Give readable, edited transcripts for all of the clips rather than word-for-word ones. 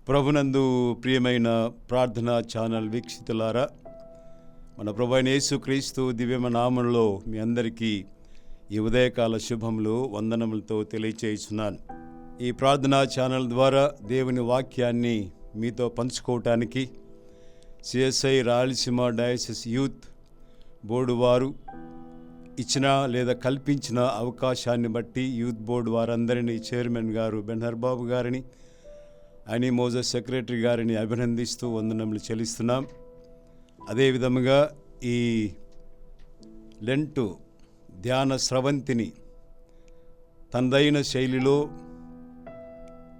ప్రభునందు ప్రియమైన ప్రార్థనా ఛానల్ వీక్షితులారా, మన ప్రభువైన యేసుక్రీస్తు దివ్యమైన నామములో మీ అందరికీ ఈ ఉదయకాల శుభములు వందనములతో తెలియచేస్తున్నాను. ఈ ప్రార్థనా ఛానల్ ద్వారా దేవుని వాక్యాన్ని మీతో పంచుకోవటానికి CSI Rayalaseema diocese youth board వారు ఇచ్చిన లేదా కల్పించిన అవకాశాన్ని బట్టి యూత్ బోర్డు వారందరినీ, చైర్మన్ గారు బెనర్ బాబు గారిని, అని మోజస్ సెక్రటరీ గారిని అభినందిస్తూ వందనములు చెల్లిస్తున్నాం. అదేవిధముగా ఈ లెంటు ధ్యాన స్రవంతిని తనదైన శైలిలో,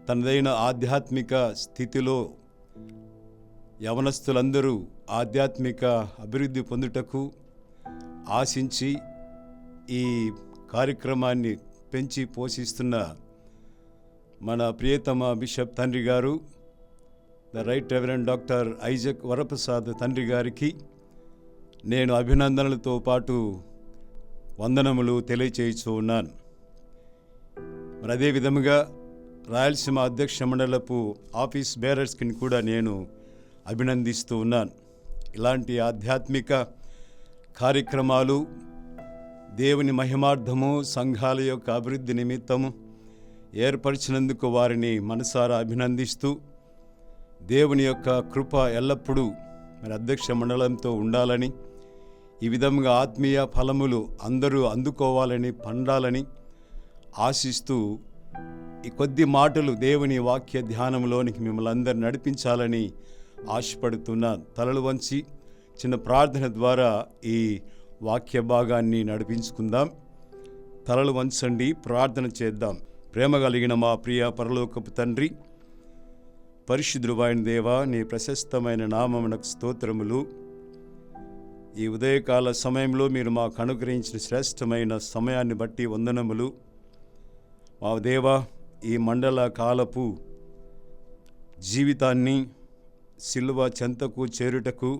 తనదైన ఆధ్యాత్మిక స్థితిలో యవనస్తులందరూ ఆధ్యాత్మిక అభివృద్ధి పొందుటకు ఆశించి ఈ కార్యక్రమాన్ని పెంచి పోషిస్తున్న మన ప్రియతమ బిషప్ తండ్రి గారు, the right reverend doctor Isaac Varaprasad తండ్రి గారికి నేను అభినందనలతో పాటు వందనములు తెలియచేయచ్చు ఉన్నాను. మరి అదేవిధముగా రాయలసీమ అధ్యక్ష మండలపు ఆఫీస్ బేరర్స్కి కూడా నేను అభినందిస్తూ ఉన్నాను. ఇలాంటి ఆధ్యాత్మిక కార్యక్రమాలు దేవుని మహిమార్థము, సంఘాల యొక్క అభివృద్ధి నిమిత్తము ఏర్పరిచినందుకు వారిని మనసారా అభినందిస్తూ, దేవుని యొక్క కృప ఎల్లప్పుడూ మరి అధ్యక్ష మండలంతో ఉండాలని, ఈ విధంగా ఆత్మీయ ఫలములు అందరూ అందుకోవాలని, పండాలని ఆశిస్తూ ఈ కొద్ది మాటలు దేవుని వాక్య ధ్యానంలోనికి మిమ్మల్ని అందరూ నడిపించాలని ఆశపడుతున్నాను. తలలు వంచి చిన్న ప్రార్థన ద్వారా ఈ వాక్య భాగాన్ని నడిపించుకుందాం. తలలు వంచండి, ప్రార్థన చేద్దాం. ప్రేమ కలిగిన మా ప్రియ పరలోకపు తండ్రి, పరిశుద్ధుడు అయిన దేవా, నీ ప్రశస్తమైన నామమునకు స్తోత్రములు. ఈ ఉదయకాల సమయంలో మీరు మాకు అనుగ్రహించిన శ్రేష్టమైన సమయాన్ని బట్టి వందనములు. మా దేవా, ఈ మండల కాలపు జీవితాన్ని సిలువ చెంతకు చేరుటకు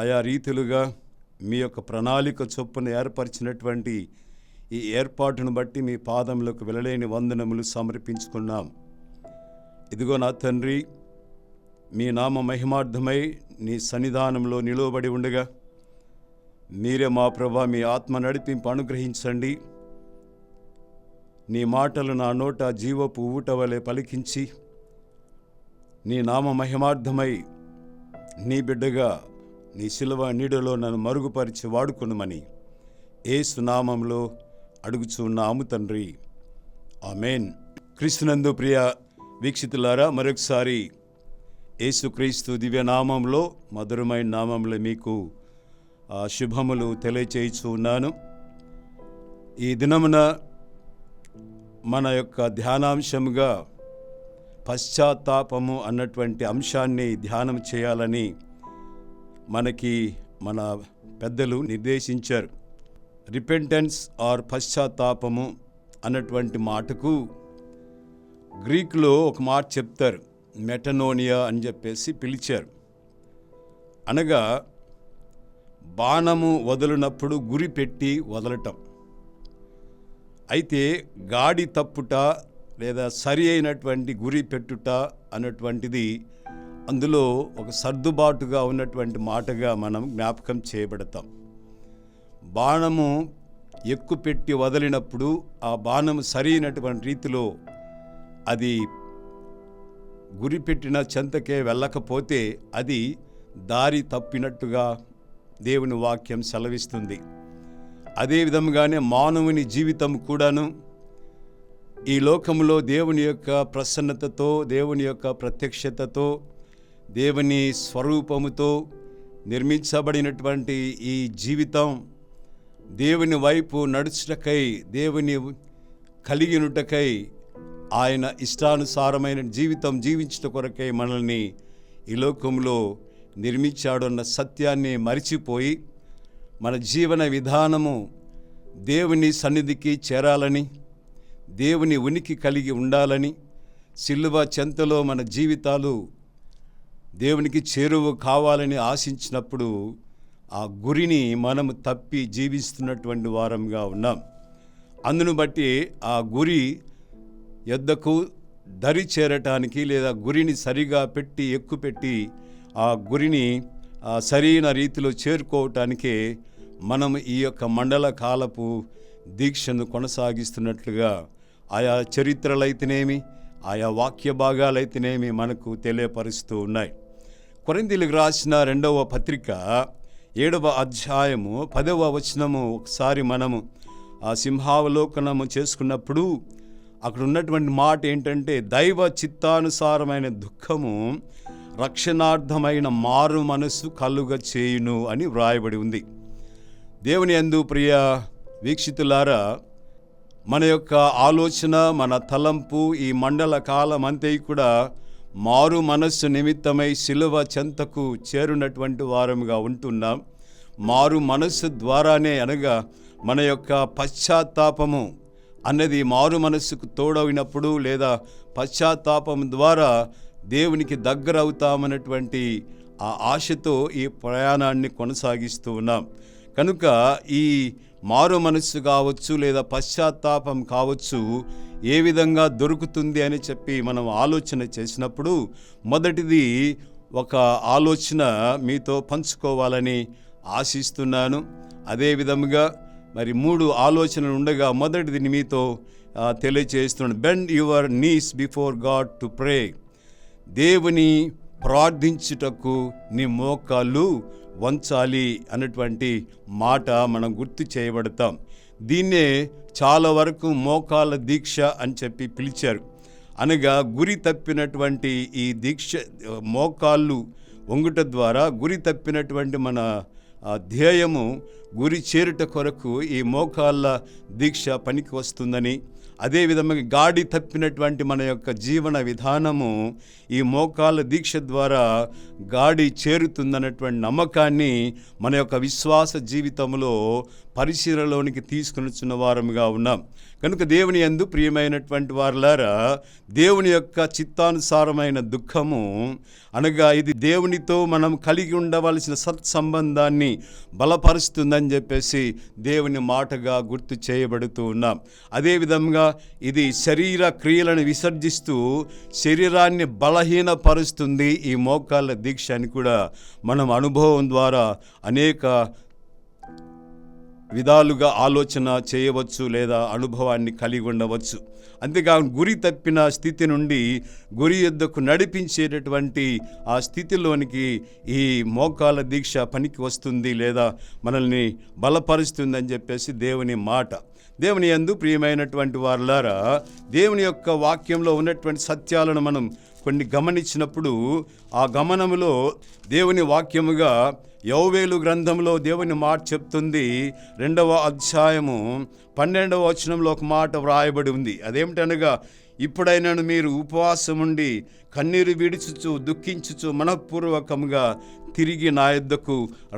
ఆయా రీతులుగా మీ యొక్క ప్రణాళిక చొప్పున ఏర్పరిచినటువంటి ఈ ఏర్పాటును బట్టి మీ పాదములకు వెలలేని వందనములు సమర్పించుకున్నాం. ఇదిగో నా తండ్రి, మీ నామ మహిమార్థమై నీ సన్నిధానంలో నిలువబడి ఉండగా మీరే మా ప్రభా మీ ఆత్మ నడిపింపు అనుగ్రహించండి. నీ మాటలు నా నోట జీవపు ఊట వలె పలికించి నీ నామ మహిమార్థమై నీ బిడ్డగా నీ శిలువ నీడలో నన్ను మరుగుపరిచి వాడుకొనుమని యేసు నామంలో అడుగుచున్నాము తండ్రి, ఆమేన్. క్రీస్తునందు ప్రియ వీక్షితులారా, మరొకసారి యేసుక్రీస్తు దివ్యనామంలో, మధురమైన నామంలో మీకు శుభములు తెలియచేయచ్చు ఉన్నాను. ఈ దినమున మన యొక్క ధ్యానాంశముగా పశ్చాత్తాపము అన్నటువంటి అంశాన్ని ధ్యానం చేయాలని మనకి మన పెద్దలు నిర్దేశించారు. రిపెంటెన్స్ ఆర్ పశ్చాత్తాపము అన్నటువంటి మాటకు గ్రీకులో ఒక మాట చెప్తారు, మెటనోనియా అని చెప్పేసి పిలిచారు. అనగా బాణము వదిలినప్పుడు గురి పెట్టి వదలటం. అయితే గాడి తప్పుట లేదా సరి అయినటువంటి గురి పెట్టుట అన్నటువంటిది అందులో ఒక సర్దుబాటుగా ఉన్నటువంటి మాటగా మనం జ్ఞాపకం చేయబడతాం. బాణము ఎక్కుపెట్టి వదిలినప్పుడు ఆ బాణము సరైనటువంటి రీతిలో అది గురిపెట్టిన చెంతకే వెళ్ళకపోతే అది దారి తప్పినట్టుగా దేవుని వాక్యం సెలవిస్తుంది. అదేవిధంగానే మానవుని జీవితం కూడాను ఈ లోకంలో దేవుని యొక్క ప్రసన్నతతో, దేవుని యొక్క ప్రత్యక్షతతో, దేవుని స్వరూపముతో నిర్మించబడినటువంటి ఈ జీవితం దేవుని వైపు నడుచుటకై, దేవుని కలిగినుటకై, ఆయన ఇష్టానుసారమైన జీవితం జీవించుట కొరకై మనల్ని ఈ లోకంలో నిర్మించాడు అన్న సత్యాన్ని మరిచిపోయి మన జీవన విధానము దేవుని సన్నిధికి చేరాలని, దేవుని ఉనికి కలిగి ఉండాలని, సిలువ చెంతలో మన జీవితాలు దేవునికి చేరువ కావాలని ఆశించినప్పుడు ఆ గురిని మనము తప్పి జీవిస్తున్నటువంటి వారంగా ఉన్నాం. అందును బట్టి ఆ గురి యొద్దకు దరి చేరటానికి లేదా గురిని సరిగా పెట్టి ఎక్కుపెట్టి ఆ గురిని సరైన రీతిలో చేరుకోవటానికే మనం ఈ యొక్క మండల కాలపు దీక్షను కొనసాగిస్తున్నట్లుగా ఆయా చరిత్రలైతేనేమి, ఆయా వాక్య భాగాలైతేనేమి మనకు తెలియపరుస్తూ ఉన్నాయి. కొరింథీయులకు రాసిన 2వ పత్రిక 7వ అధ్యాయము 10వ వచనము ఒకసారి మనము ఆ సింహావలోకనము చేసుకున్నప్పుడు అక్కడ ఉన్నటువంటి మాట ఏంటంటే, దైవ చిత్తానుసారమైన దుఃఖము రక్షణార్థమైన మారు మనసు కలుగ చేయును అని వ్రాయబడి ఉంది. దేవుని యందు ప్రియ వీక్షితులారా, మన యొక్క ఆలోచన, మన తలంపు ఈ మండల కాలం అంతే కూడా మారు మనస్సు నిమిత్తమై సిలువ చెంతకు చేరునటువంటి వారముగా ఉంటున్నాం. మారు మనస్సు ద్వారానే, అనగా మన యొక్క పశ్చాత్తాపము అన్నది మారు మనస్సుకు తోడైనప్పుడు లేదా పశ్చాత్తాపం ద్వారా దేవునికి దగ్గర అవుతామన్నటువంటి ఆ ఆశతో ఈ ప్రయాణాన్ని కొనసాగిస్తూ ఉన్నాం. కనుక ఈ మారు మనస్సు కావచ్చు లేదా పశ్చాత్తాపం కావచ్చు ఏ విధంగా దొరుకుతుంది అని చెప్పి మనం ఆలోచన చేసినప్పుడు మొదటిది ఒక ఆలోచన మీతో పంచుకోవాలని ఆశిస్తున్నాను. అదే విధముగా మరి 3 ఆలోచనలు ఉండగా మొదటిది మీతో తెలియజేస్తున్నాను. Bend your knees before God to pray. దేవుని ప్రార్థించుటకు నీ మోకాళ్ళు వంచాలి అన్నటువంటి మాట మనం గుర్తు చేయబడతాం. దీన్నే చాలా వరకు మోకాళ్ళ దీక్ష అని చెప్పి పిలిచారు. అనగా గురి తప్పినటువంటి ఈ దీక్ష, మోకాళ్ళు వంగుట ద్వారా గురి తప్పినటువంటి మన ధ్యేయము గురి చేరుట కొరకు ఈ మోకాళ్ళ దీక్ష పనికి వస్తుందని, అదేవిధంగా గాడి తప్పినటువంటి మన యొక్క జీవన విధానము ఈ మోకాళ్ళ దీక్ష ద్వారా గాడి చేరుతుందన్నటువంటి నమ్మకాన్ని మన యొక్క విశ్వాస జీవితంలో పరిశీలనలోనికి తీసుకునిచున్న వారముగా ఉన్నాం. కనుక దేవుని యందు ప్రియమైనటువంటి వారులారా, దేవుని యొక్క చిత్తానుసారమైన దుఃఖము అనగా ఇది దేవునితో మనం కలిగి ఉండవలసిన సత్సంబంధాన్ని బలపరుస్తుందని చెప్పేసి దేవుని మాటగా గుర్తు చేయబడుతూ ఉన్నాం. అదేవిధంగా ఇది శరీర క్రియలను విసర్జిస్తూ శరీరాన్ని బలహీనపరుస్తుంది ఈ మోకాళ్ళ దీక్ష అని కూడా మనం అనుభవం ద్వారా అనేక విధాలుగా ఆలోచన చేయవచ్చు లేదా అనుభవాన్ని కలిగి ఉండవచ్చు. అంతేకాకుండా గురి తప్పిన స్థితి నుండి గురి యొద్దకు నడిపించేటటువంటి ఆ స్థితిలోనికి ఈ మోకాళ్ళ దీక్ష పనికి వస్తుంది లేదా మనల్ని బలపరుస్తుందని చెప్పేసి దేవుని మాట. దేవుని యందు ప్రియమైనటువంటి వారులారా, దేవుని యొక్క వాక్యంలో ఉన్నటువంటి సత్యాలను మనం కొన్ని గమనించినప్పుడు ఆ గమనములో దేవుని వాక్యముగా యోవేలు గ్రంథంలో దేవుని మాట చెప్తుంది. 2వ అధ్యాయము 12వ వచనంలో ఒక మాట వ్రాయబడి ఉంది. అదేమిటనగా, ఇప్పుడైనాను మీరు ఉపవాసముండి కన్నీరు విడుచుచు దుఃఖించుచు మనఃపూర్వకంగా తిరిగి నా యొద్దకు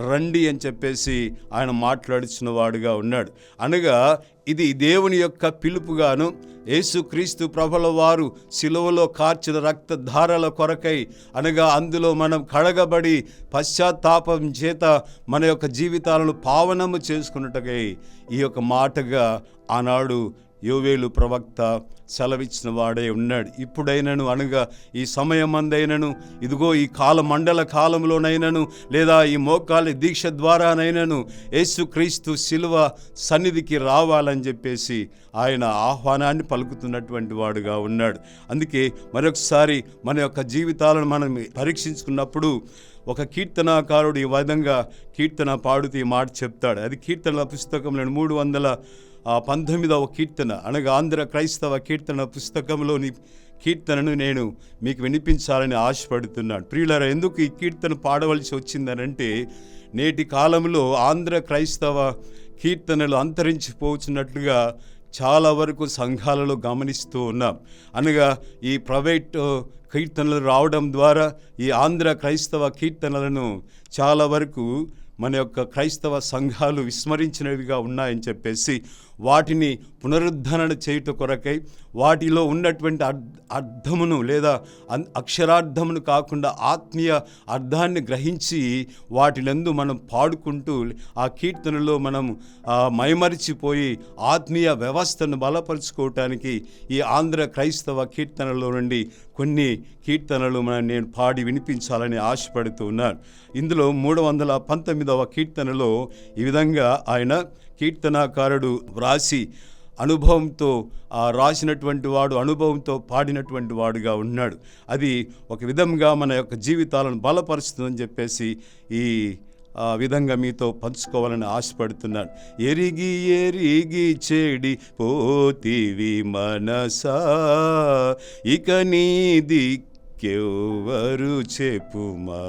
రండి అని చెప్పేసి ఆయన మాట్లాడుచున్న వాడుగా ఉన్నాడు. అనగా ఇది దేవుని యొక్క పిలుపుగాను యేసుక్రీస్తు ప్రభుల వారు శిలువలో కార్చిన రక్తధారల కొరకై, అనగా అందులో మనం కడగబడి పశ్చాత్తాపం చేత మన యొక్క జీవితాలను పావనము చేసుకున్నట్టుకై ఈ యొక్క మాటగా ఆనాడు యోవేలు ప్రవక్త సెలవిచ్చిన వాడే ఉన్నాడు. ఇప్పుడైనను అనగా ఈ సమయమందైనను, ఇదిగో ఈ మండల కాలంలోనైనను లేదా ఈ మోకాలి దీక్ష ద్వారానైనను యేసుక్రీస్తు శిలువ సన్నిధికి రావాలని చెప్పేసి ఆయన ఆహ్వానాన్ని పలుకుతున్నటువంటి వాడుగా ఉన్నాడు. అందుకే మరొకసారి మన యొక్క జీవితాలను మనం పరీక్షించుకున్నప్పుడు ఒక కీర్తనాకారుడు ఈ విధంగా కీర్తన పాడుతూ ఈ మాట చెప్తాడు. అది కీర్తనల పుస్తకంలో 319వ కీర్తన, అనగా ఆంధ్ర క్రైస్తవ కీర్తన పుస్తకంలోని కీర్తనను నేను మీకు వినిపించాలని ఆశపడుతున్నాను. ప్రియులారా, ఎందుకు ఈ కీర్తన పాడవలసి వచ్చిందనంటే, నేటి కాలంలో ఆంధ్ర క్రైస్తవ కీర్తనలు అంతరించిపోతున్నట్లుగా చాలా వరకు సంఘాలలో గమనిస్తూ ఉన్నాం. అనగా ఈ ప్రైవేట్ కీర్తనలు రావడం ద్వారా ఈ ఆంధ్ర క్రైస్తవ కీర్తనలను చాలా వరకు మన యొక్క క్రైస్తవ సంఘాలు విస్మరించినవిగా ఉన్నాయని చెప్పేసి వాటిని పునరుద్ధరణ చేయుట కొరకై వాటిలో ఉన్నటువంటి అర్థమును లేదా అక్షరార్థమును కాకుండా ఆత్మీయ అర్థాన్ని గ్రహించి వాటిలందు మనం పాడుకుంటూ ఆ కీర్తనలో మనం మైమరిచిపోయి ఆత్మీయ వ్యవస్థను బలపరుచుకోవటానికి ఈ ఆంధ్ర క్రైస్తవ కీర్తనలో నుండి కొన్ని కీర్తనలు నేను పాడి వినిపించాలని ఆశపడుతూ ఉన్నాను. ఇందులో 319వ కీర్తనలో ఈ విధంగా ఆయన కీర్తనాకారుడు వ్రాసి అనుభవంతో రాసినటువంటి వాడు, అనుభవంతో పాడినటువంటి వాడుగా ఉన్నాడు. అది ఒక విధంగా మన యొక్క జీవితాలను బలపరుస్తుందని చెప్పేసి ఈ విధంగా మీతో పంచుకోవాలని ఆశపడుతున్నాను. ఎరిగి ఎరిగి చెడి పోతివి మనసా, ఇక నీది కెవ్వరు చెప్పుమా,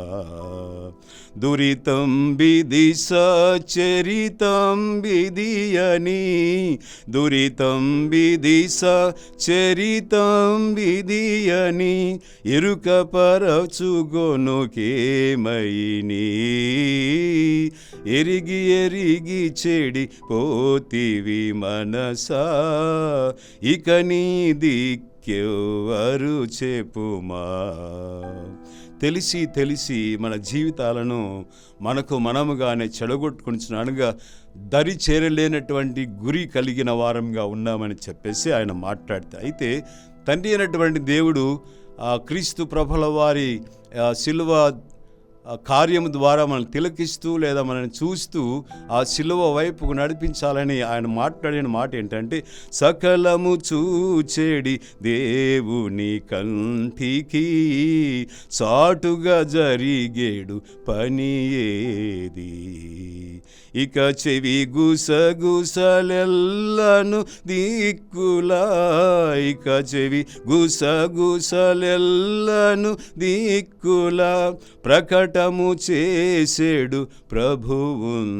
దురితం బిది సచరితం బిదియని, దురితం బిది సచరితం బిదియని, ఎరుక పరచుగొనుకేమైని, ఎరిగి ఎరిగి చెడి పోతివి మనసా, ఇక నీది కెవ్వరు చెప్పుమా. తెలిసి తెలిసి మన జీవితాలను మనకు మనముగానే చెడగొట్టుకుంటున్నానుగా దరి చేరలేనటువంటి గురి కలిగిన వారంగా ఉన్నామని చెప్పేసి ఆయన మాట్లాడితే, అయితే తండ్రి అయినటువంటి దేవుడు క్రీస్తు ప్రభుల వారి శిలువ కార్యము ద్వారా మనల్ని తిలకిస్తూ లేదా మనల్ని చూస్తూ ఆ శిలువ వైపుకు నడిపించాలని ఆయన మాట్లాడిన మాట ఏంటంటే, సకలము చూచేడి దేవుని కంటికి చాటుగా జరిగేడు పని ఏది, ఇక చెవి గుసగుసలెల్లను దిక్కులా, ఇక చెవి గుసగుసలెల్లను దిక్కులా, ప్రకటము చేసేడు ప్రభువున్నాడని,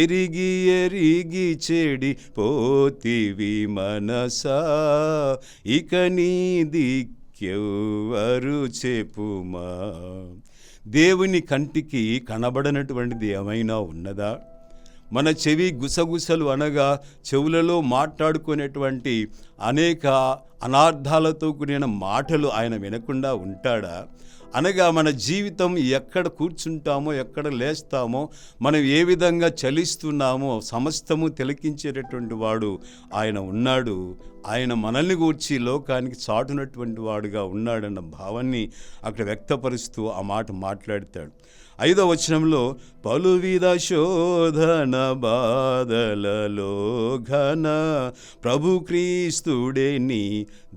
ఎరిగి ఎరిగి చెడి పోతివి మనసా, ఇక నీది కెవ్వరు చెప్పుమా. దేవుని కంటికి కనబడనటువంటిది ఏమైనా ఉన్నదా? మన చెవి గుసగుసలు అనగా చెవులలో మాట్లాడుకునేటువంటి అనేక అనార్థాలతో కూడిన మాటలు ఆయన వినకుండా ఉంటాడా? అనగా మన జీవితం ఎక్కడ కూర్చుంటామో, ఎక్కడ లేస్తామో, మనం ఏ విధంగా చలిస్తున్నామో సమస్తము తిలకించేటటువంటి వాడు ఆయన ఉన్నాడు. ఆయన మనల్ని గూర్చి లోకానికి చాటునటువంటి వాడుగా ఉన్నాడన్న భావాన్ని అక్కడ వ్యక్తపరుస్తూ ఆ మాట మాట్లాడతాడు. 5వ వచనంలో, పలువిధ శోధన బాధలలో ఘన ప్రభు క్రీస్తుడే నీ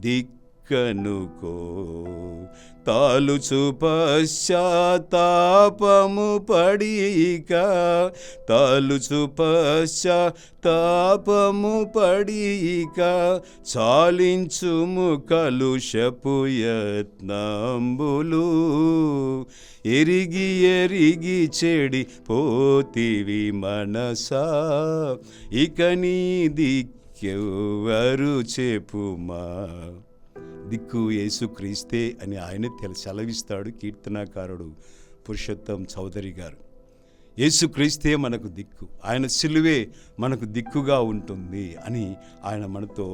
దిక్కనుకో, తాలుచు పశ్చాత్తాపము పడిక, తాలుచు పశ్చాత్తాపము పడిక, చాలించుము కలుషపు యత్నంబులు, ఎరిగి ఎరిగి చెడి పోతివి మనసా, ఇక నీది కెవ్వరు చెప్పుమా. దిక్కు యేసుక్రీస్తే అని ఆయన సెలవిస్తాడు కీర్తనాకారుడు పురుషోత్తం చౌదరి గారు. యేసుక్రీస్తే మనకు దిక్కు, ఆయన సిలువే మనకు దిక్కుగా ఉంటుంది అని ఆయన మనతో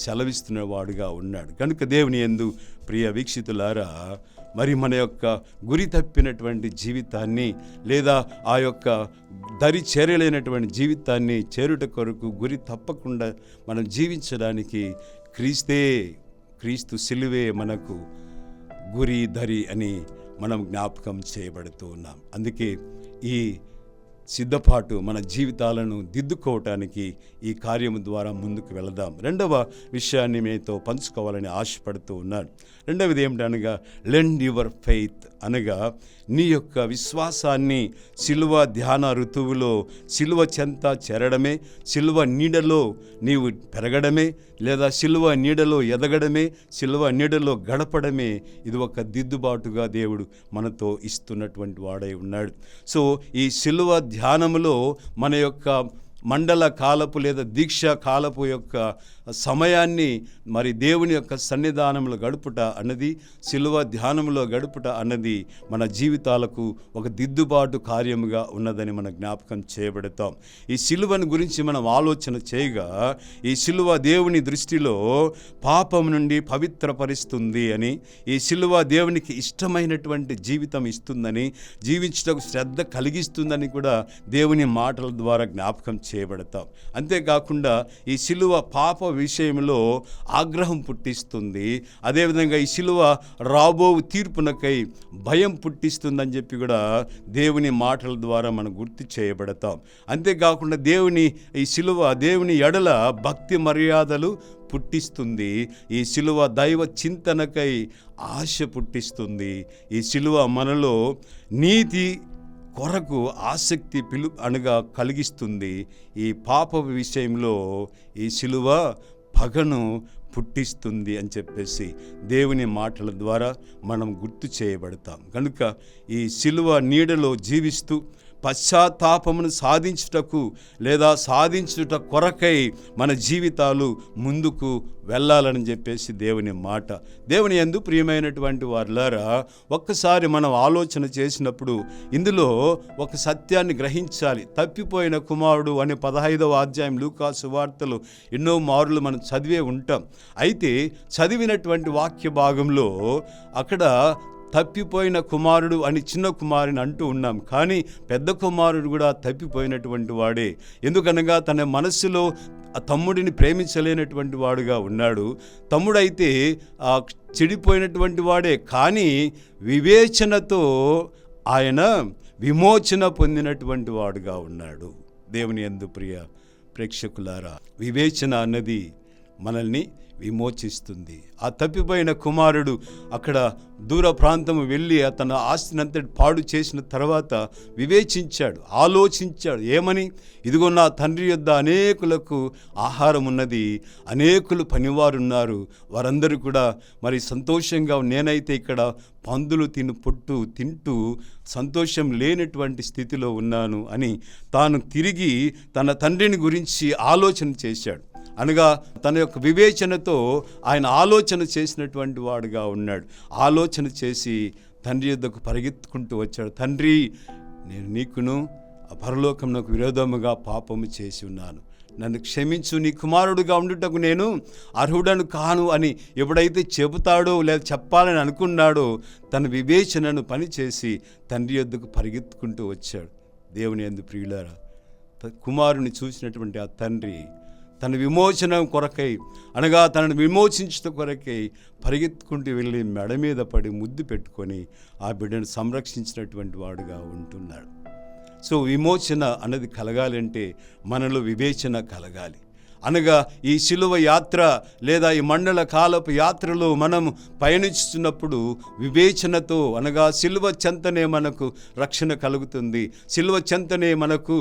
సెలవిస్తున్న వాడుగా ఉన్నాడు. కనుక దేవుని యందు ప్రియ వీక్షితులారా, మరి మన యొక్క గురి తప్పినటువంటి జీవితాన్ని లేదా ఆ యొక్క దరి చేరలేనటువంటి జీవితాన్ని చేరుట కొరకు గురి తప్పకుండా మనం జీవించడానికి క్రీస్తు సిలువే మనకు గురి దరి అని మనం జ్ఞాపకం చేయబడుతూ ఉన్నాం. అందుకే ఈ సిద్ధపాటు మన జీవితాలను దిద్దుకోవటానికి ఈ కార్యము ద్వారా ముందుకు వెళదాం. 2వ విషయాన్ని మీతో పంచుకోవాలని ఆశపడుతూ ఉన్నాను. 2వది ఏమిటనగా, లెండ్ యువర్ ఫెయిత్ అనగా నీ యొక్క విశ్వాసాన్ని సిలువ ధ్యాన ఋతువులో సిలువ చెంత చేరడమే, సిలువ నీడలో నీవు పెరగడమే, లేదా సిలువ నీడలో ఎదగడమే, సిలువ నీడలో గడపడమే, ఇది ఒక దిద్దుబాటుగా దేవుడు మనతో ఇస్తున్నటువంటి వాడై ఉన్నాడు. సో ఈ సిలువ ధ్యానములో మన యొక్క మండల కాలపు లేదా దీక్ష కాలపు యొక్క సమయాన్ని మరి దేవుని యొక్క సన్నిధానంలో గడుపుట అన్నది, శిలువ ధ్యానంలో గడుపుట అన్నది మన జీవితాలకు ఒక దిద్దుబాటు కార్యముగా ఉన్నదని మనం జ్ఞాపకం చేయబడతాం. ఈ శిలువను గురించి మనం ఆలోచన చేయగా, ఈ శిలువ దేవుని దృష్టిలో పాపం నుండి పవిత్రపరుస్తుంది అని, ఈ శిలువ దేవునికి ఇష్టమైనటువంటి జీవితం ఇస్తుందని, జీవించటకు శ్రద్ధ కలిగిస్తుందని కూడా దేవుని మాటల ద్వారా జ్ఞాపకం చేయబడతాం. అంతేకాకుండా ఈ శిలువ పాప విషయంలో ఆగ్రహం పుట్టిస్తుంది. అదేవిధంగా ఈ శిలువ రాబో తీర్పునకై భయం పుట్టిస్తుందని చెప్పి కూడా దేవుని మాటల ద్వారా మనం గుర్తు చేయబడతాం. అంతేకాకుండా ఈ శిలువ దేవుని ఎడల భక్తి మర్యాదలు పుట్టిస్తుంది. ఈ శిలువ దైవ చింతనకై ఆశ పుట్టిస్తుంది. ఈ శిలువ మనలో నీతి కొరకు ఆసక్తి కలిగిస్తుంది. ఈ పాప విషయంలో ఈ శిలువ పగను పుట్టిస్తుంది అని చెప్పేసి దేవుని మాటల ద్వారా మనం గుర్తు చేయబడతాం. కనుక ఈ శిలువ నీడలో జీవిస్తూ పశ్చాత్తాపమును సాధించుటకు లేదా సాధించుట కొరకై మన జీవితాలు ముందుకు వెళ్ళాలని చెప్పేసి దేవుని మాట. దేవుని యందు ప్రియమైనటువంటి వారులారా, ఒక్కసారి మనం ఆలోచన చేసినప్పుడు ఇందులో ఒక సత్యాన్ని గ్రహించాలి. తప్పిపోయిన కుమారుడు అనే 15వ అధ్యాయం లూకా సువార్తలు ఎన్నో మారులు మనం చదివే ఉంటాం. అయితే చదివినటువంటి వాక్య భాగంలో అక్కడ తప్పిపోయిన కుమారుడు అని చిన్న కుమారుని అంటూ ఉన్నాం. కానీ పెద్ద కుమారుడు కూడా తప్పిపోయినటువంటి వాడే. ఎందుకనగా తన మనస్సులో ఆ తమ్ముడిని ప్రేమించలేనటువంటి వాడుగా ఉన్నాడు. తమ్ముడైతే చెడిపోయినటువంటి వాడే, కానీ వివేచనతో ఆయన విమోచన పొందినటువంటి వాడుగా ఉన్నాడు. దేవుని యందు ప్రియ ప్రేక్షకులారా, వివేచన అన్నది మనల్ని విమోచిస్తుంది. ఆ తప్పిపోయిన కుమారుడు అక్కడ దూర ప్రాంతము వెళ్ళి తన ఆస్తినంతటి పాడు చేసిన తర్వాత వివేచించాడు, ఆలోచించాడు. ఏమని? ఇదిగో నా తండ్రి యొద్ద అనేకులకు ఆహారం ఉన్నది, అనేకులు పనివారున్నారు, వారందరూ కూడా మరి సంతోషంగా, నేనైతే ఇక్కడ పందులు తింటూ సంతోషం లేనటువంటి స్థితిలో ఉన్నాను అని తాను తిరిగి తన తండ్రిని గురించి ఆలోచన చేశాడు. అనగా తన యొక్క వివేచనతో ఆయన ఆలోచన చేసినటువంటి వాడుగా ఉన్నాడు. ఆలోచన చేసి తండ్రి యొద్దకు పరిగెత్తుకుంటూ వచ్చాడు. తండ్రి, నేను నీకును ఆ పరలోకమునకు విరోధముగా పాపము చేసి ఉన్నాను, నన్ను క్షమించు, నీ కుమారుడుగా ఉండుటకు నేను అర్హుడను కాను అని ఎప్పుడైతే చెబుతాడో లేదా చెప్పాలని అనుకున్నాడో తన వివేచనను పనిచేసి తండ్రి యొద్దకు పరిగెత్తుకుంటూ వచ్చాడు. దేవుని యందు ప్రియులారా, కుమారుని చూసినటువంటి ఆ తండ్రి తన విమోచన కొరకై, అనగా తనను విమోచించట కొరకై పరిగెత్తుకుంటూ వెళ్ళి మెడ మీద పడి ముద్దు పెట్టుకొని ఆ బిడ్డను సంరక్షించినటువంటి వాడుగా ఉంటున్నాడు. సో విమోచన అన్నది కలగాలంటే మనలో వివేచన కలగాలి. అనగా ఈ శిలువ యాత్ర లేదా ఈ మండల కాలపు యాత్రలో మనం పయనిస్తున్నప్పుడు వివేచనతో, అనగా శిలువ చెంతనే మనకు రక్షణ కలుగుతుంది, శిలువ చెంతనే మనకు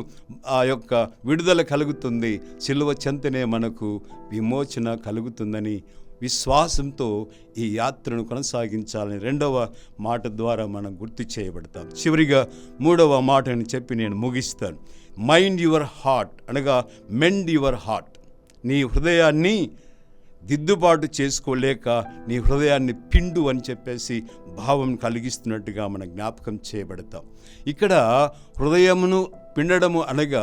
ఆ యొక్క విడుదల కలుగుతుంది, శిలువ చెంతనే మనకు విమోచన కలుగుతుందని విశ్వాసంతో ఈ యాత్రను కొనసాగించాలని 2వ మాట ద్వారా మనం గుర్తు చేయబడతాం. చివరిగా 3వ మాటని చెప్పి నేను ముగిస్తాను. మైండ్ యువర్ హార్ట్, అనగా మెండ్ యువర్ హార్ట్. నీ హృదయాన్ని దిద్దుబాటు చేసుకోలేక నీ హృదయాన్ని పిండు అని చెప్పేసి భావం కలిగిస్తున్నట్టుగా మనం జ్ఞాపకం చేయబడతాం. ఇక్కడ హృదయమును పిండడము అనగా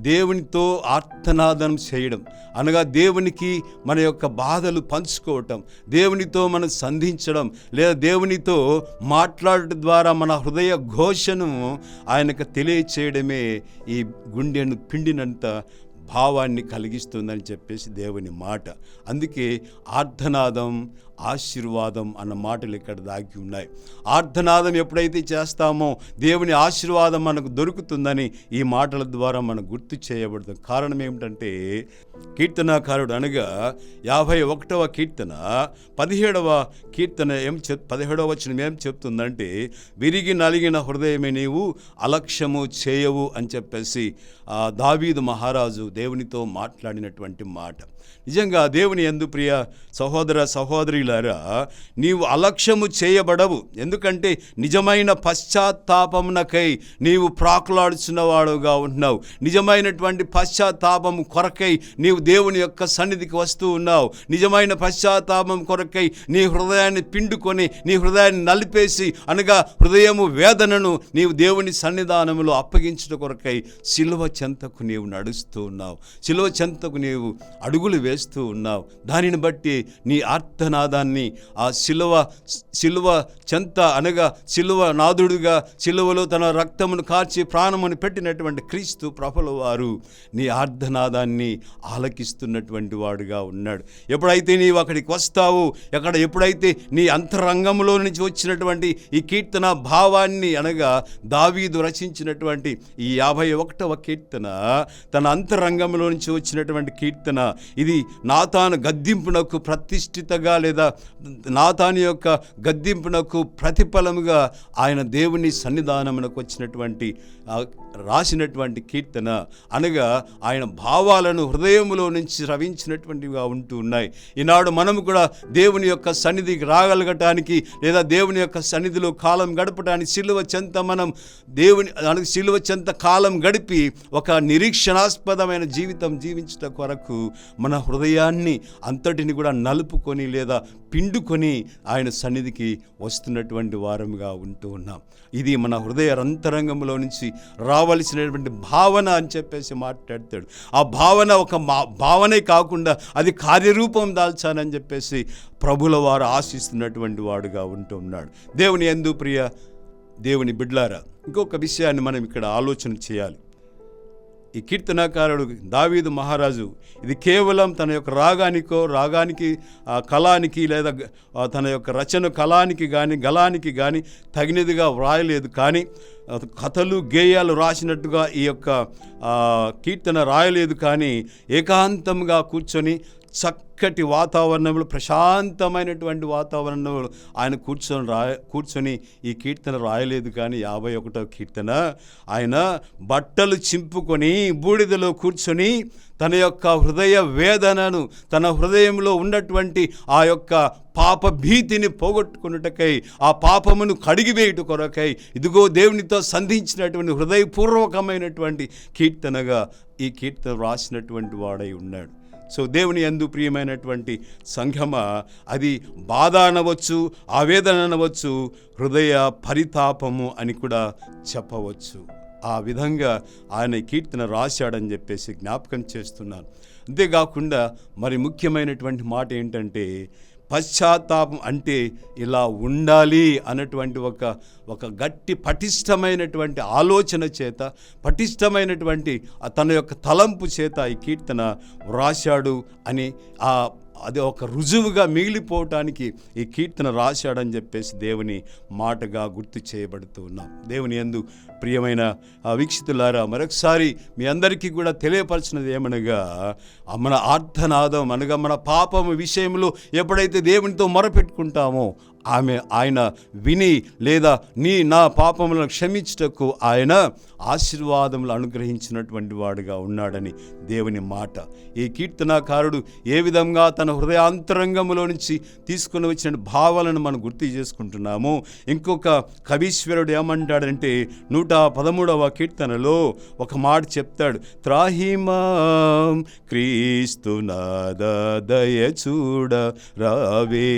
దేవునితో ఆర్తనాదం చేయడం, అనగా దేవునికి మన యొక్క బాధలు పంచుకోవటం, దేవునితో మనం సంధించడం, లేదా దేవునితో మాట్లాడటం ద్వారా మన హృదయ ఘోషను ఆయనకు తెలియచేయడమే ఈ గుండెను పిండినంత భావాన్ని కలిగిస్తుందని చెప్పేసి దేవుని మాట. అందుకే ఆర్ధనాదం, ఆశీర్వాదం అన్న మాటలు ఇక్కడ దాగి ఉన్నాయి. ఆర్ధనాదం ఎప్పుడైతే చేస్తామో దేవుని ఆశీర్వాదం మనకు దొరుకుతుందని ఈ మాటల ద్వారా మనం గుర్తు చేయబడుతుంది. కారణం ఏమిటంటే కీర్తనాకారుడు అనగా 51వ కీర్తన 17వ కీర్తన 17వ వచనం ఏం చెప్తుందంటే, విరిగి నలిగిన హృదయమే నీవు అలక్ష్యము చేయవు అని చెప్పేసి దావీదు మహారాజు దేవునితో మాట్లాడినటువంటి మాట. నిజంగా దేవుని యందు ప్రియ సహోదర సహోదరులారా, నీవు అలక్ష్యము చేయబడవు. ఎందుకంటే నిజమైన పశ్చాత్తాపమునకై నీవు ప్రాకులాడుచున్నవాడుగా ఉన్నావు. నిజమైనటువంటి పశ్చాత్తాపము కొరకై నీవు దేవుని యొక్క సన్నిధికి వస్తూ ఉన్నావు. నిజమైన పశ్చాత్తాపం కొరకై నీ హృదయాన్ని పిండుకొని నీ హృదయాన్ని నలిపేసి అనగా హృదయము వేదనను నీవు దేవుని సన్నిధానములో అప్పగించుట కొరకై శిలువ చెంతకు నీవు నడుస్తూ ఉన్నావు. శిలువ చెంతకు నీవు అడుగులు వేస్తూ ఉన్నావు. దానిని బట్టి నీ ఆర్తనాదాన్ని ఆ శిలువ చెంత అనగా శిలువ నాదుడుగా శిలువలో తన రక్తమును కార్చి ప్రాణమును పెట్టినటువంటి క్రీస్తు ప్రభుల వారు నీ ఆర్తనాదాన్ని ఆలకిస్తున్నటువంటి వాడుగా ఉన్నాడు. ఎప్పుడైతే నీవు అక్కడికి వస్తావో, ఎప్పుడైతే నీ అంతరంగంలో నుంచి వచ్చినటువంటి ఈ కీర్తన భావాన్ని అనగా దావీదు రచించినటువంటి ఈ 51వ కీర్తన తన అంతరంగంలో నుంచి వచ్చినటువంటి కీర్తన. ఇది నాతాను గద్దింపునకు ప్రతిష్ఠితగా లేదా నాతాను యొక్క గద్దింపునకు ప్రతిఫలముగా ఆయన దేవుని సన్నిధానమునకు వచ్చినటువంటి రాసినటువంటి కీర్తన అనగా ఆయన భావాలను హృదయములో నుంచి రవించినటువంటివిగా ఉంటూ ఉన్నాయి. ఈనాడు మనము కూడా దేవుని యొక్క సన్నిధికి రాగలగటానికి లేదా దేవుని యొక్క సన్నిధిలో కాలం గడపడానికి శిలువ చెంత మనం శిలువ చెంత కాలం గడిపి ఒక నిరీక్షణాస్పదమైన జీవితం జీవించట కొరకు మన హృదయాన్ని అంతటిని కూడా నలుపుకొని లేదా పిండుకొని ఆయన సన్నిధికి వస్తున్నటువంటి వారముగా ఉంటూ ఉన్నాం. ఇది మన హృదయ అంతరంగంలో నుంచి రావలసినటువంటి భావన అని చెప్పేసి మాట్లాడతాడు. ఆ భావన ఒక భావనే కాకుండా అది కార్యరూపం దాల్చాలని చెప్పేసి ప్రభుల వారు ఆశిస్తున్నటువంటి వాడుగా ఉంటూ ఉన్నాడు. దేవుని యందు ప్రియ దేవుని బిడ్లారా, ఇంకొక విషయాన్ని మనం ఇక్కడ ఆలోచన చేయాలి. ఈ కీర్తనాకారుడు దావీదు మహారాజు ఇది కేవలం తన యొక్క రాగానికి కళానికి లేదా తన యొక్క రచన కళానికి కానీ గళానికి కానీ తగినదిగా వ్రాయలేదు. కానీ కథలు గేయాలు రాసినట్టుగా ఈ యొక్క కీర్తన రాయలేదు. కానీ ఏకాంతంగా కూర్చొని చక్కటి వాతావరణంలో, ప్రశాంతమైనటువంటి వాతావరణంలో ఆయన కూర్చొని ఈ కీర్తన రాయలేదు. కానీ 51వ కీర్తన ఆయన బట్టలు చింపుకొని బూడిదలో కూర్చొని తన యొక్క హృదయ వేదనను, తన హృదయంలో ఉన్నటువంటి ఆ యొక్క పాప భీతిని పోగొట్టుకున్నటకై, ఆ పాపమును కడిగివేయుట కొరకై ఇదిగో దేవునితో సంధించినటువంటి హృదయపూర్వకమైనటువంటి కీర్తనగా ఈ కీర్తన రాసినటువంటి వాడై ఉన్నాడు. సో దేవుని యందు ప్రియమైనటువంటి సంఘమ, అది బాధ అనవచ్చు, ఆవేదన అనవచ్చు, హృదయ పరితాపము అని కూడా చెప్పవచ్చు. ఆ విధంగా ఆయన కీర్తన రాశాడని చెప్పేసి జ్ఞాపకం చేస్తున్నాను. అంతేకాకుండా మరి ముఖ్యమైనటువంటి మాట ఏంటంటే, పశ్చాత్తాపం అంటే ఇలా ఉండాలి అన్నటువంటి ఒక గట్టి పటిష్టమైనటువంటి ఆలోచన చేత, పటిష్టమైనటువంటి తన యొక్క తలంపు చేత ఈ కీర్తన వ్రాశాడు అని అది ఒక రుజువుగా మిగిలిపోవటానికి ఈ కీర్తన రాశాడని చెప్పేసి దేవుని మాటగా గుర్తు చేయబడుతూ ఉన్నాం. దేవుని యందు ప్రియమైన వీక్షితులారా, మరొకసారి మీ అందరికీ కూడా తెలియపరచినది ఏమనగా, మన ఆర్తనాదం అనగా మన పాపము విషయంలో ఎప్పుడైతే దేవునితో మొరపెట్టుకుంటామో ఆయన విని లేదా నా పాపములను క్షమించుటకు ఆయన ఆశీర్వాదములు అనుగ్రహించినటువంటి వాడుగా ఉన్నాడని దేవుని మాట. ఈ కీర్తనాకారుడు ఏ విధంగా తన హృదయాంతరంగములో నుంచి తీసుకుని వచ్చిన భావాలను మనం గుర్తు చేసుకుంటున్నాము. ఇంకొక కవీశ్వరుడు ఏమంటాడంటే 113వ కీర్తనలో ఒక మాట చెప్తాడు, త్రాహిమాం క్రీస్తునాద దయ చూడ రావే,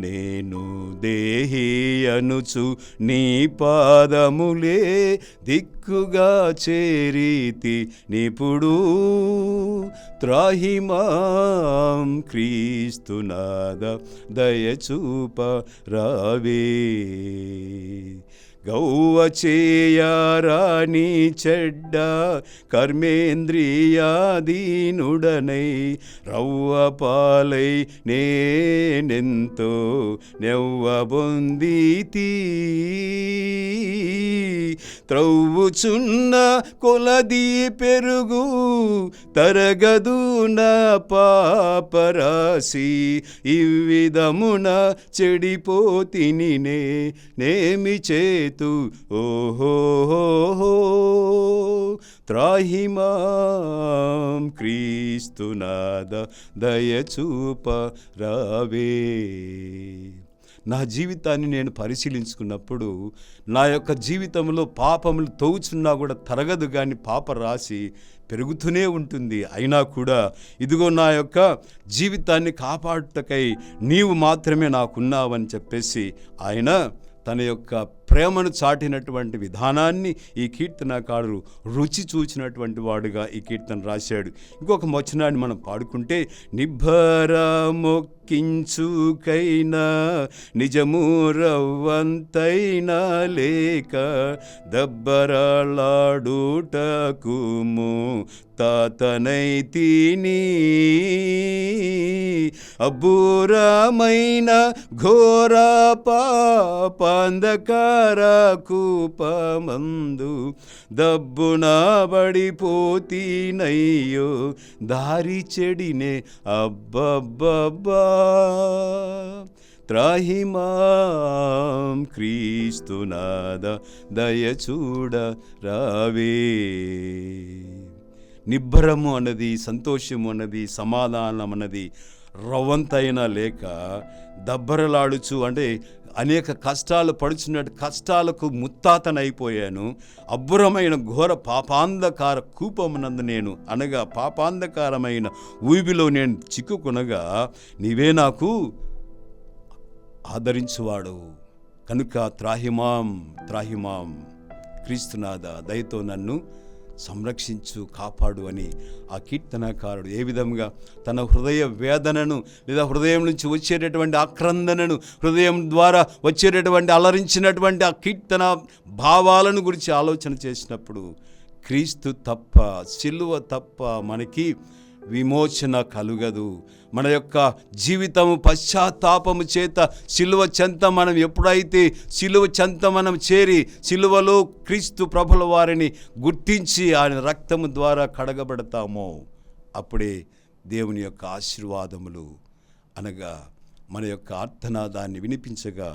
నేను దేహి అనుచు నీ పాదములే దిక్కుగా చేరీతి నిపుడు, త్రాహిమాం క్రీస్తునాద దయచూప రావే, గౌవ చేయరాని చెడ్డ కర్మేంద్రియాధీనుడనై రవ్వ పాలై నేనెంతో నెవ్వ బొందితి, త్రవ్వుచున్న కొలది పెరుగు తరగదు నా పాపరాశి. ఈ విధమున చెడిపోతిని నేమి చేతు ఓహో త్రాహిమాం క్రీస్తునాద దయచూప రావే. నా జీవితాన్ని నేను పరిశీలించుకున్నప్పుడు నా యొక్క జీవితంలో పాపములు తవ్వుచున్నా కూడా తరగదు, కానీ పాప రాశి పెరుగుతూనే ఉంటుంది. అయినా కూడా ఇదిగో నా యొక్క జీవితాన్ని కాపాడుటకై నీవు మాత్రమే నాకున్నావని చెప్పేసి ఆయన తన యొక్క ప్రేమను చాటినటువంటి విధానాన్ని ఈ కీర్తనకారుడు రుచి చూచినటువంటి వాడుగా ఈ కీర్తన రాశాడు. ఇంకొక వచనాన్ని మనం పాడుకుంటే, నిబ్బర మొక్కించుకైనా నిజము రవ్వంతైనా లేక దబ్బరలాడుటకుము తాతనైతిని అబ్బురమైన ఘోర పాపాంధకార కూపమందు దబ్బున పడిపోతీనయ్యో దారి చెడినే అబ్బబ్బబ్బా త్రాహిమాం క్రీస్తునాద దయచూడ రావే. నిబ్బరము అన్నది, సంతోషము అన్నది, సమాధానం అన్నది రవ్వంతైనా లేక దబ్బరలాడుచు, అంటే అనేక కష్టాలు పడుచున్నట్టు కష్టాలకు ముత్తాతనైపోయాను. అబ్బురమైన ఘోర పాపాంధకార కూపమునందు నేను, అనగా పాపాంధకారమైన ఊబిలో నేను చిక్కుకొనగా నీవే నాకు ఆదరించువాడు కనుక త్రాహిమాం క్రీస్తునాథ దయతో నన్ను సంరక్షించు, కాపాడు అని ఆ కీర్తనకారుడు ఏ విధంగా తన హృదయ వేదనను లేదా హృదయం నుంచి వచ్చేటటువంటి ఆక్రందనను, హృదయం ద్వారా వచ్చేటటువంటి అలరించినటువంటి ఆ కీర్తన భావాలను గురించి ఆలోచన చేసినప్పుడు క్రీస్తు తప్ప, సిలువ తప్ప మనకి విమోచన కలుగదు. మన యొక్క జీవితము పశ్చాత్తాపము చేత సిలువ చెంత మనం ఎప్పుడైతే సిలువ చెంత మనం చేరి సిలువలో క్రీస్తు ప్రభుల వారిని గుర్తించి ఆయన రక్తము ద్వారా కడగబడతామో అప్పుడే దేవుని యొక్క ఆశీర్వాదములు, అనగా మన యొక్క ఆర్తనాదాన్ని వినిపించగా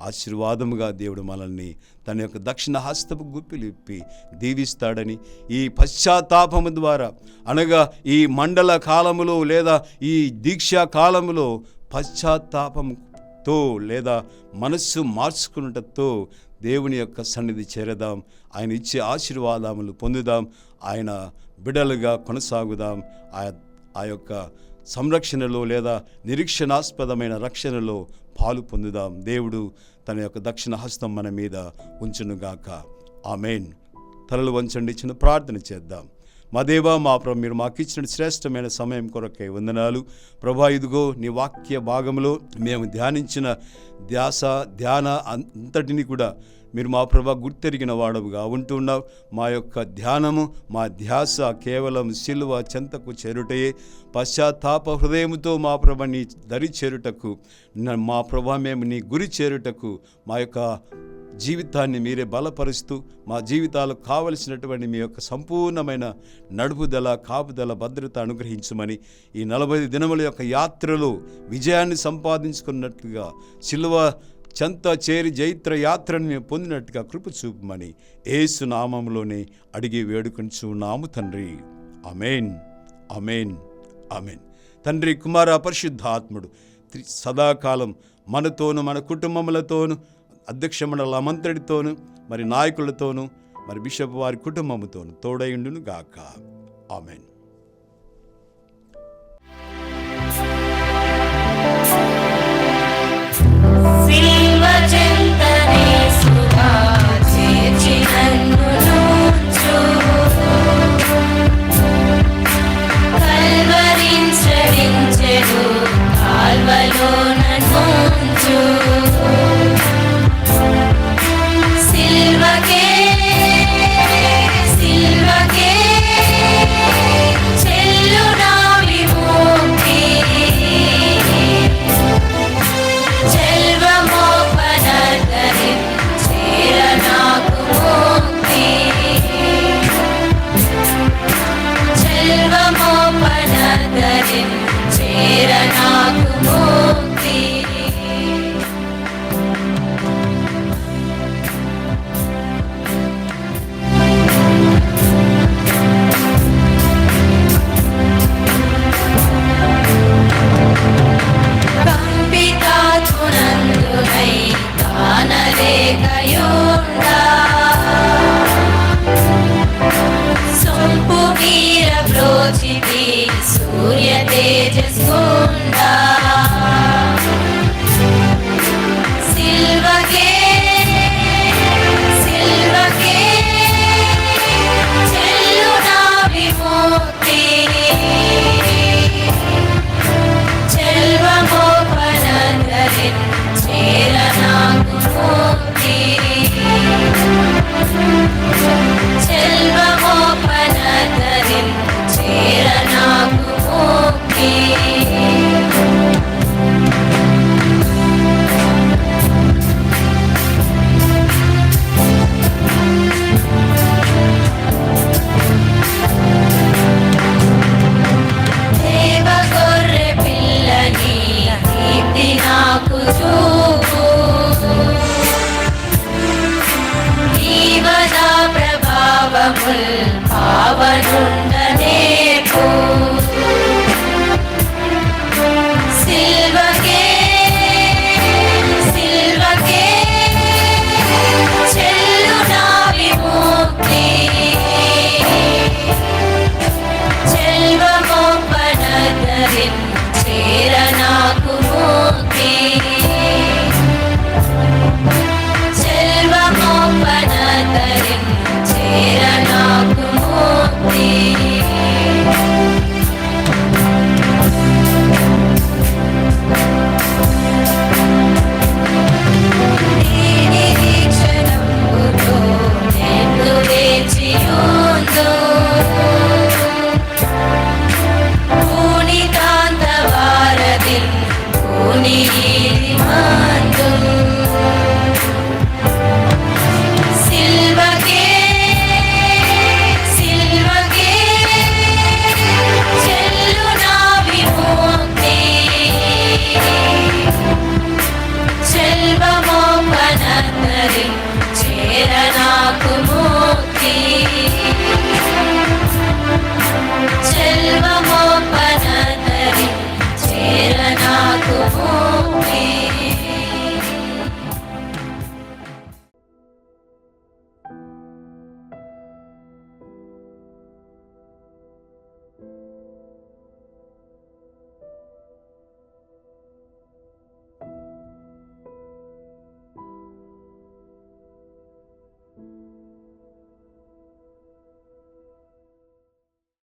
ఆశీర్వాదముగా దేవుడు మనల్ని తన యొక్క దక్షిణ హస్తపు గుప్పిలిప్పి దీవిస్తాడని, ఈ పశ్చాత్తాపము ద్వారా, అనగా ఈ మండల కాలములో లేదా ఈ దీక్షా కాలములో పశ్చాత్తాపంతో లేదా మనస్సు మార్చుకున్నటతో దేవుని యొక్క సన్నిధి చేరదాం, ఆయన ఇచ్చే ఆశీర్వాదములు పొందుదాం, ఆయన బిడలుగా కొనసాగుదాం, ఆ యొక్క సంరక్షణలో లేదా నిరీక్షణాస్పదమైన రక్షణలో పాలు పొందుదాం. దేవుడు తన యొక్క దక్షిణ హస్తం మన మీద ఉంచునుగాక. ఆమేన్. తలలు వంచండి, చిన్న ప్రార్థన చేద్దాం. మా దేవా, మా ప్రభు, మీరు మాకు ఇచ్చిన శ్రేష్టమైన సమయం కొరకై వందనాలు ప్రభా. ఇదిగో నీ వాక్య భాగంలో మేము ధ్యానించిన ధ్యాన అంతటిని కూడా మీరు మా ప్రభా గుర్తెరిగిన వాడవుగా ఉంటున్నావు. మా యొక్క ధ్యానము, మా ధ్యాస కేవలం సిలువ చెంతకు చేరుటయే. పశ్చాత్తాప హృదయముతో మా ప్రభ నీ దరి చేరుటకు, మా ప్రభా మేము నీ గురి చేరుటకు మా యొక్క జీవితాన్ని మీరే బలపరుస్తూ మా జీవితాలకు కావలసినటువంటి మీ యొక్క సంపూర్ణమైన నడుపుదల, కాపుదల, భద్రత అనుగ్రహించమని, ఈ 40 దినముల యొక్క యాత్రలో విజయాన్ని సంపాదించుకున్నట్లుగా సిలువ చెంత చేరి జైత్ర యాత్రను మేము పొందినట్టుగా కృప చూపమని యేసు నామములోనే అడిగి వేడుకొంచున్నాము తండ్రి. ఆమేన్, ఆమేన్, ఆమేన్. తండ్రి, కుమార, పరిశుద్ధాత్ముడు సదాకాలం మనతోను, మన కుటుంబములతోను, అధ్యక్ష మండల మంత్రుడితోను, మరి నాయకులతోను, మరి బిషప్ వారి కుటుంబముతోను తోడైండును గాక. ఆమేన్.